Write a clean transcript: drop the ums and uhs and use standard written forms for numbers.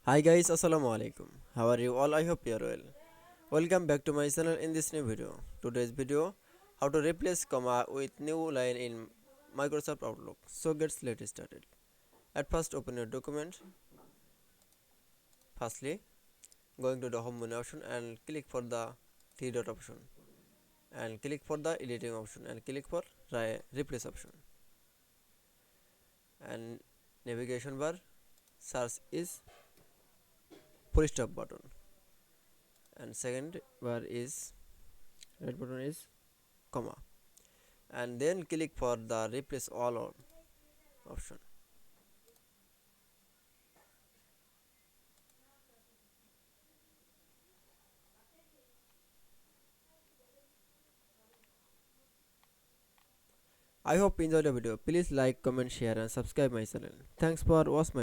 Hi guys, Assalamu Walaikum. How are you all? I hope you are well. Welcome back to my channel in this new video. Today's video, how to replace comma with new line in Microsoft Outlook. So let's started. At first open your document. Firstly, going to the home menu option and click for the three dot option and click for the editing option and click for replace option and navigation bar search is full stop button and second bar is red button is comma and then click for the replace all option. I hope you enjoyed the video. Please like, comment, share and subscribe my channel. Thanks for watching.